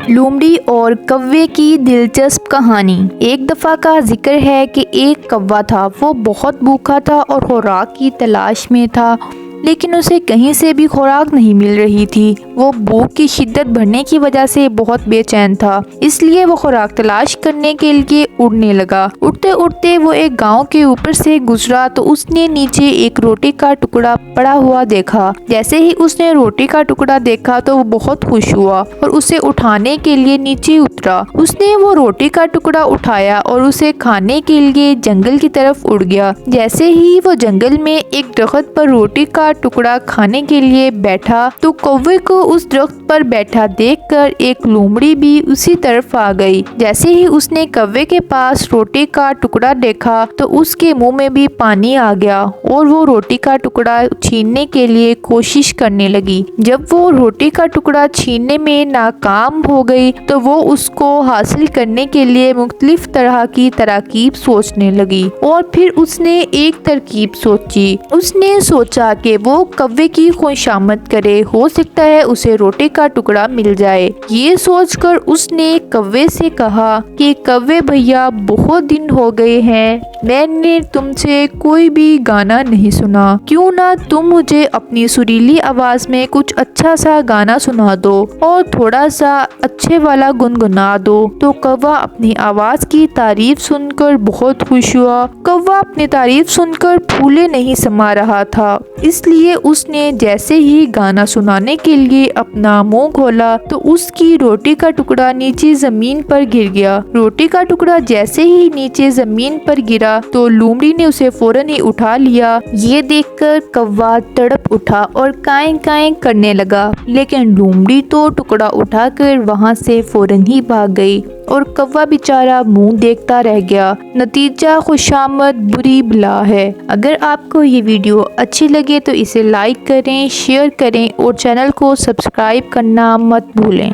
لومڑی اور کوے کی دلچسپ کہانی۔ ایک دفعہ کا ذکر ہے کہ ایک کوا تھا، وہ بہت بھوکا تھا اور خوراک کی تلاش میں تھا، لیکن اسے کہیں سے بھی خوراک نہیں مل رہی تھی۔ وہ بھوک کی شدت بڑھنے کی وجہ سے بہت بے چین تھا، اس لیے وہ خوراک تلاش کرنے کے لیے اڑنے لگا۔ اڑتے اڑتے وہ ایک گاؤں کے اوپر سے گزرا تو اس نے نیچے ایک روٹی کا ٹکڑا پڑا ہوا دیکھا۔ جیسے ہی اس نے روٹی کا ٹکڑا دیکھا تو وہ بہت خوش ہوا اور اسے اٹھانے کے لیے نیچے اترا۔ اس نے وہ روٹی کا ٹکڑا اٹھایا اور اسے کھانے کے لیے جنگل کی طرف اڑ گیا۔ جیسے ہی وہ جنگل میں ایک درخت پر روٹی کا ٹکڑا کھانے کے لیے بیٹھا تو کوے کو اس درخت پر بیٹھا دیکھ کر ایک لومڑی بھی اسی طرف آ گئی۔ جیسے ہی اس نے کوے کے پاس روٹی کا ٹکڑا دیکھا تو اس کے منہ میں بھی پانی آ گیا اور وہ روٹی کا ٹکڑا چھیننے کے لیے کوشش کرنے لگی۔ جب وہ روٹی کا ٹکڑا چھیننے میں ناکام ہو گئی تو وہ اس کو حاصل کرنے کے لیے مختلف طرح کی تراکیب سوچنے لگی، اور پھر اس نے ایک ترکیب سوچی۔ اس نے سوچا کہ وہ کوے کی خوشامد کرے، ہو سکتا ہے اسے روٹی کا ٹکڑا مل جائے۔ یہ سوچ کر اس نے کوے سے کہا کہ کوے بھیا، بہت دن ہو گئے ہیں میں نے تم سے کوئی بھی گانا نہیں سنا، کیوں نہ تم مجھے اپنی سریلی آواز میں کچھ اچھا سا گانا سنا دو اور تھوڑا سا اچھے والا گنگنا دو۔ تو کوا اپنی آواز کی تعریف سن کر بہت خوش ہوا۔ کوا اپنی تعریف سن کر پھولے نہیں سما رہا تھا، اس لیے اس نے جیسے ہی گانا سنانے کے لیے اپنا منہ کھولا تو اس کی روٹی کا ٹکڑا نیچے زمین پر گر گیا۔ روٹی کا ٹکڑا جیسے ہی نیچے زمین پر گرا تو لومڑی نے اسے فوراً ہی اٹھا لیا۔ یہ دیکھ کر کوا تڑپ اٹھا اور کائیں کائیں کرنے لگا، لیکن لومڑی تو ٹکڑا اٹھا کر وہاں سے فوراً ہی بھاگ گئی اور کوا بیچارہ منہ دیکھتا رہ گیا۔ نتیجہ خوشامد بری بلا ہے۔ اگر آپ کو یہ ویڈیو اچھی لگے تو اسے لائک کریں، شیئر کریں اور چینل کو سبسکرائب کرنا مت بھولیں۔